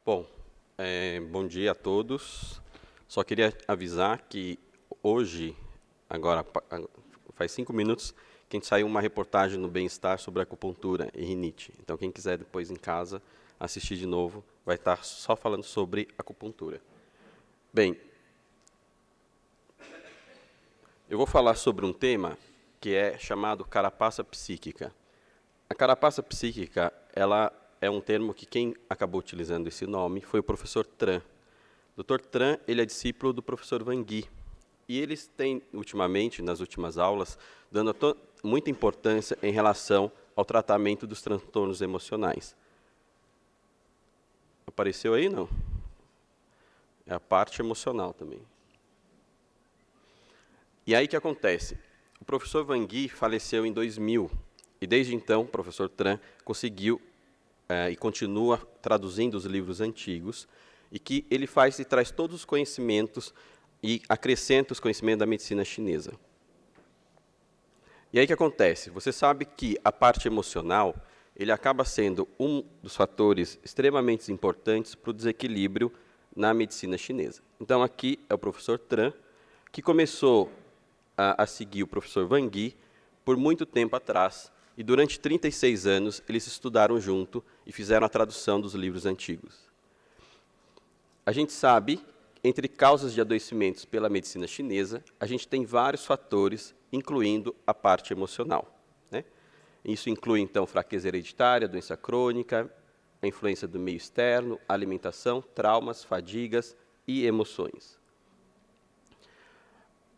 Bom, bom dia a todos. Só queria avisar que hoje, agora faz 5 minutos, que a gente saiu uma reportagem no Bem-Estar sobre acupuntura e rinite. Então, quem quiser depois em casa assistir de novo, vai estar só falando sobre acupuntura. Bem, eu vou falar sobre um tema que é chamado carapaça psíquica. A carapaça psíquica, ela é um termo que quem acabou utilizando esse nome foi o professor Tran. O Dr. Tran, ele é discípulo do professor Van Gui. E eles têm, ultimamente, nas últimas aulas, dando muita importância em relação ao tratamento dos transtornos emocionais. Apareceu aí, não? É a parte emocional também. E aí o que acontece? O professor Van Gui faleceu em 2000, e desde então o professor Tran conseguiu e continua traduzindo os livros antigos, e que ele faz e traz todos os conhecimentos e acrescenta os conhecimentos da medicina chinesa. E aí o que acontece? Você sabe que a parte emocional, ele acaba sendo um dos fatores extremamente importantes para o desequilíbrio na medicina chinesa. Então aqui é o professor Tran, que começou a seguir o professor Van Gui por muito tempo atrás, e durante 36 anos eles estudaram junto e fizeram a tradução dos livros antigos. A gente sabe, entre causas de adoecimentos pela medicina chinesa, a gente tem vários fatores, incluindo a parte emocional, né? Isso inclui, então, fraqueza hereditária, doença crônica, a influência do meio externo, alimentação, traumas, fadigas e emoções.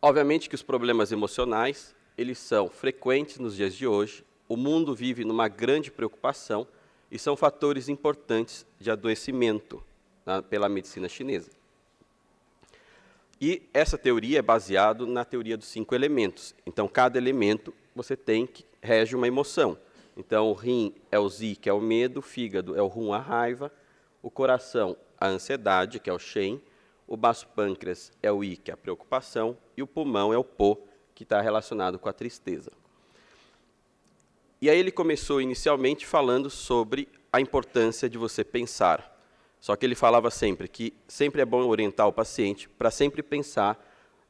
Obviamente que os problemas emocionais, eles são frequentes nos dias de hoje, o mundo vive numa grande preocupação e são fatores importantes de adoecimento pela medicina chinesa. E essa teoria é baseada na teoria dos 5 elementos. Então, cada elemento você tem que rege uma emoção. Então, o rim é o zi, que é o medo, o fígado é o rum, a raiva, o coração, a ansiedade, que é o shen, o baço pâncreas é o i, que é a preocupação, e o pulmão é o po, que está relacionado com a tristeza. E aí ele começou inicialmente falando sobre a importância de você pensar. Só que ele falava sempre que sempre é bom orientar o paciente para sempre pensar,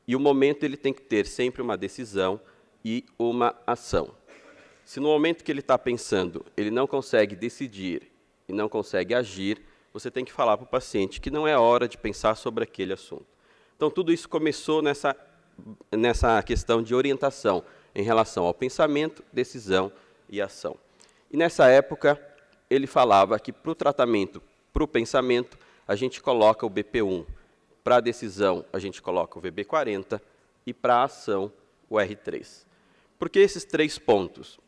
e o momento ele tem que ter sempre uma decisão e uma ação. Se no momento que ele está pensando, ele não consegue decidir e não consegue agir, você tem que falar para o paciente que não é hora de pensar sobre aquele assunto. Então, tudo isso começou nessa questão de orientação em relação ao pensamento, decisão e ação. E nessa época, ele falava que para o tratamento, para o pensamento, a gente coloca o BP1, para a decisão, a gente coloca o VB40 e para a ação, o R3. Por que esses 3 pontos?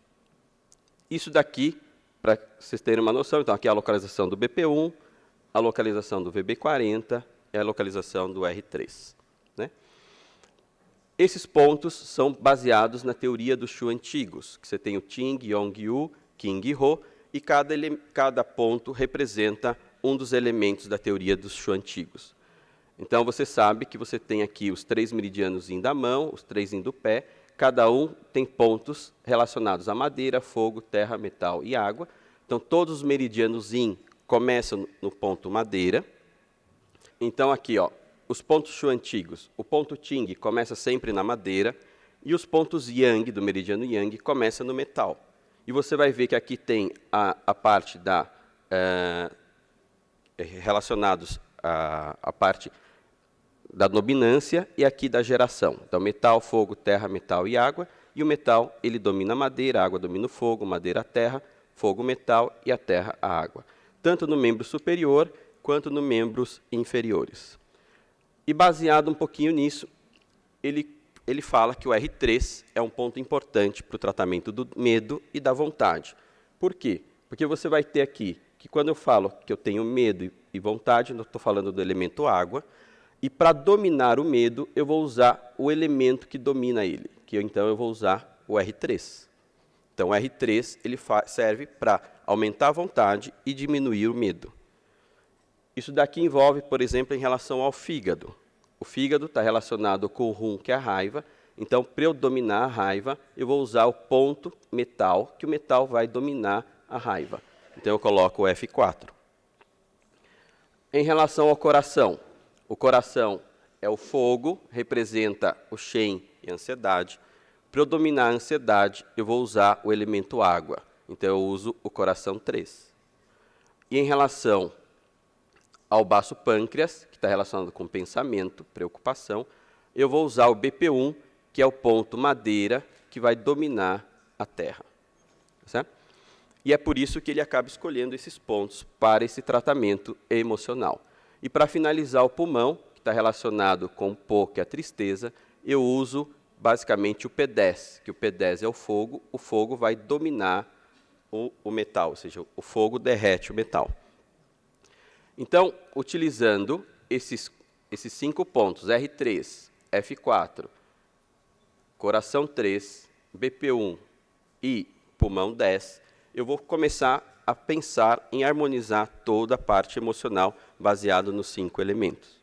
Isso daqui, para vocês terem uma noção, então aqui é a localização do BP1, a localização do VB40 e a localização do R3. Né? Esses pontos são baseados na teoria dos Shu antigos, que você tem o Ting, Yong-Yu, King-Ho, e cada ponto representa um dos elementos da teoria dos Shu antigos. Então, você sabe que você tem aqui os 3 meridianos yin da mão, os 3 yin do pé, cada um tem pontos relacionados a madeira, fogo, terra, metal e água. Então, todos os meridianos yin começam no ponto madeira. Então, aqui, ó, os pontos Shu antigos, o ponto Ting começa sempre na madeira, e os pontos Yang, do meridiano Yang, começam no metal. E você vai ver que aqui tem a parte relacionados à parte da dominância e aqui da geração. Então, metal, fogo, terra, metal e água. E o metal, ele domina a madeira, a água domina o fogo, madeira a terra, fogo, metal e a terra, a água. Tanto no membro superior quanto nos membros inferiores. E baseado um pouquinho nisso, ele fala que o R3 é um ponto importante para o tratamento do medo e da vontade. Por quê? Porque você vai ter aqui que quando eu falo que eu tenho medo e vontade, eu estou falando do elemento água, e para dominar o medo, eu vou usar o elemento que domina ele, que então eu vou usar o R3. Então, o R3 ele serve para aumentar a vontade e diminuir o medo. Isso daqui envolve, por exemplo, em relação ao fígado. O fígado está relacionado com o rum, que é a raiva. Então, para eu dominar a raiva, eu vou usar o ponto metal, que o metal vai dominar a raiva. Então, eu coloco o F4. Em relação ao coração, o coração é o fogo, representa o Shen e a ansiedade. Para eu dominar a ansiedade, eu vou usar o elemento água. Então, eu uso o coração 3. E em relação ao baço pâncreas, que está relacionado com pensamento, preocupação, eu vou usar o BP1, que é o ponto madeira, que vai dominar a terra. Certo? E é por isso que ele acaba escolhendo esses pontos para esse tratamento emocional. E para finalizar o pulmão, que está relacionado com o Po, que é a tristeza, eu uso basicamente o P10, que o P10 é o fogo vai dominar o metal, ou seja, o fogo derrete o metal. Então, utilizando esses 5 pontos, R3, F4, coração 3, BP1 e pulmão 10, eu vou começar a pensar em harmonizar toda a parte emocional baseado nos 5 elementos.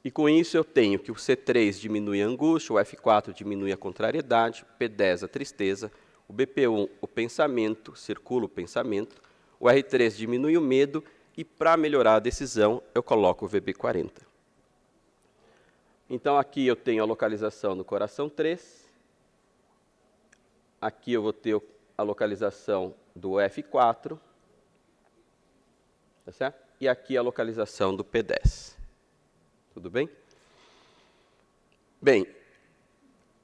E com isso eu tenho que o C3 diminui a angústia, o F4 diminui a contrariedade, o P10 a tristeza, o BP1 o pensamento, circula o pensamento, o R3 diminui o medo e para melhorar a decisão eu coloco o VB40. Então aqui eu tenho a localização no coração 3, aqui eu vou ter a localização do F4, tá certo? E aqui a localização do P10. Tudo bem? Bem,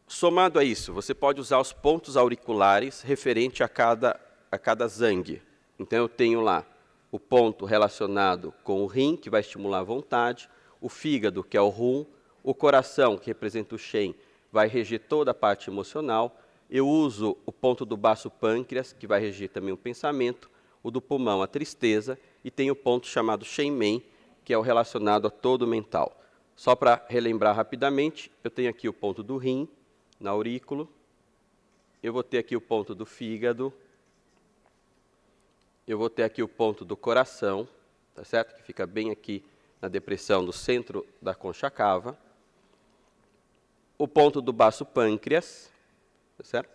somado a isso, você pode usar os pontos auriculares referente a cada zangue. Então, eu tenho lá o ponto relacionado com o rim, que vai estimular a vontade, o fígado, que é o rum, o coração, que representa o Shen, vai reger toda a parte emocional. Eu uso o ponto do baço pâncreas, que vai reger também o pensamento, o do pulmão, a tristeza, e tem o ponto chamado Shenmen, que é o relacionado a todo o mental. Só para relembrar rapidamente, eu tenho aqui o ponto do rim, na aurículo, eu vou ter aqui o ponto do fígado, eu vou ter aqui o ponto do coração, tá certo? Que fica bem aqui na depressão do centro da concha cava, o ponto do baço pâncreas, tá certo?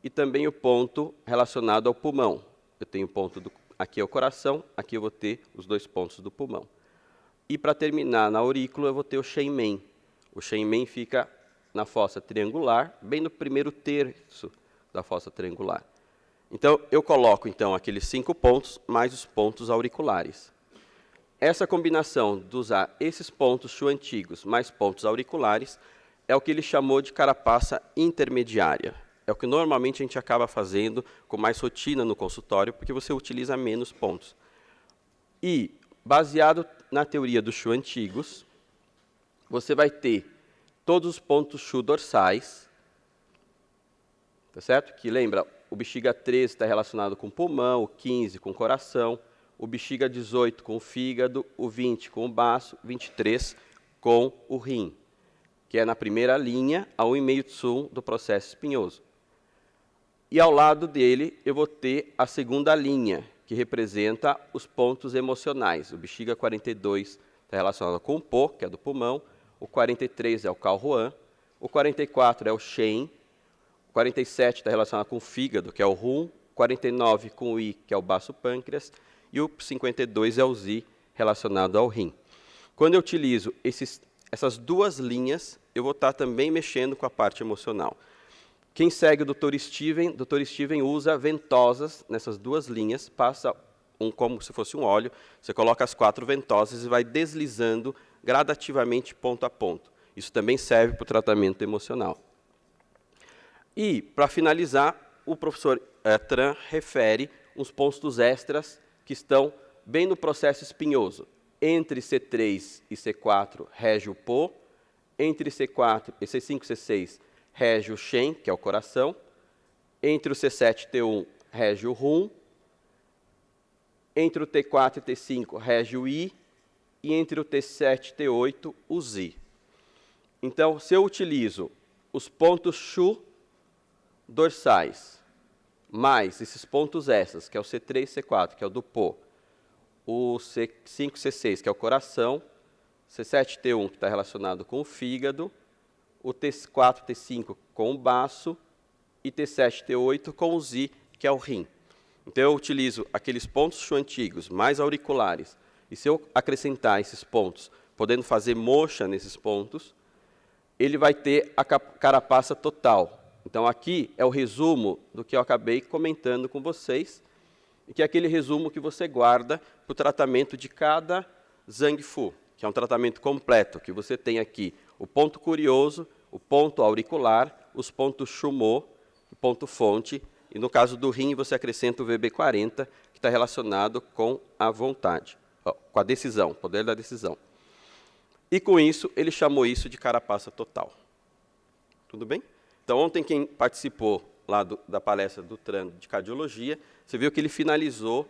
E também o ponto relacionado ao pulmão. Eu tenho o ponto aqui é o coração, aqui eu vou ter os 2 pontos do pulmão. E para terminar na aurícula eu vou ter o Shenmen. O Shenmen fica na fossa triangular, bem no primeiro terço da fossa triangular. Então eu coloco então aqueles 5 pontos mais os pontos auriculares. Essa combinação de usar esses pontos Shu antigos mais pontos auriculares é o que ele chamou de carapaça intermediária. É o que normalmente a gente acaba fazendo com mais rotina no consultório, porque você utiliza menos pontos. E, baseado na teoria dos Shu antigos, você vai ter todos os pontos Shu dorsais, tá certo? Que lembra, o bexiga 13 está relacionado com o pulmão, o 15 com o coração, o bexiga 18 com o fígado, o 20 com o baço, 23 com o rim, que é na primeira linha, a 1,5 tsum do processo espinhoso. E ao lado dele eu vou ter a segunda linha, que representa os pontos emocionais. O bexiga 42 está relacionado com o Po, que é do pulmão, o 43 é o Calhuan, o 44 é o Shen, o 47 está relacionado com o fígado, que é o Rum, 49 com o I, que é o baço pâncreas, e o 52 é o Zi, relacionado ao rim. Quando eu utilizo essas 2 linhas, eu vou estar também mexendo com a parte emocional. Quem segue o Dr. Steven usa ventosas nessas 2 linhas, passa como se fosse um óleo, você coloca as 4 ventosas e vai deslizando gradativamente ponto a ponto. Isso também serve para o tratamento emocional. E, para finalizar, o professor Tran refere uns pontos extras que estão bem no processo espinhoso. Entre C3 e C4 rege o Po, entre C4 e C5 e C6 rege o Shen, que é o coração, entre o C7 e T1 rege o Rum, entre o T4 e T5 rege o I, e entre o T7 e T8 o Zi. Então, se eu utilizo os pontos Shu dorsais, mais esses pontos extras, que é o C3 e C4, que é o do Po, o C5 e C6, que é o coração, C7 e T1, que está relacionado com o fígado, o T4 e T5 com o baço, e T7 e T8 com o Zi, que é o rim. Então, eu utilizo aqueles pontos Shu antigos, mais auriculares, e se eu acrescentar esses pontos, podendo fazer moxa nesses pontos, ele vai ter a carapaça total. Então, aqui é o resumo do que eu acabei comentando com vocês, e que é aquele resumo que você guarda para o tratamento de cada Zhang-Fu, que é um tratamento completo, que você tem aqui o ponto curioso, o ponto auricular, os pontos Shumo, o ponto fonte, e no caso do rim você acrescenta o VB40, que está relacionado com a vontade, com a decisão, poder da decisão. E com isso, ele chamou isso de carapaça total. Tudo bem? Então, ontem quem participou lá da palestra do Tran de cardiologia, você viu que ele finalizou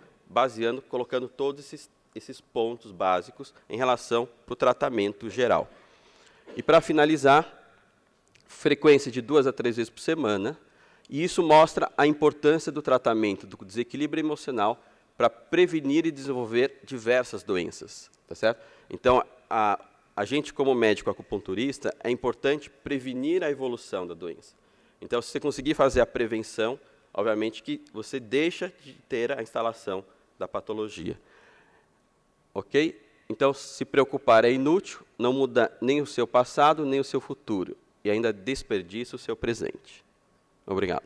colocando todos esses pontos básicos em relação para o tratamento geral. E para finalizar, frequência de 2 a 3 vezes por semana, e isso mostra a importância do tratamento do desequilíbrio emocional para prevenir e desenvolver diversas doenças, tá certo? Então, a gente como médico acupunturista, é importante prevenir a evolução da doença. Então, se você conseguir fazer a prevenção, obviamente que você deixa de ter a instalação da patologia. Ok? Então, se preocupar é inútil, não muda nem o seu passado, nem o seu futuro, e ainda desperdiça o seu presente. Obrigado.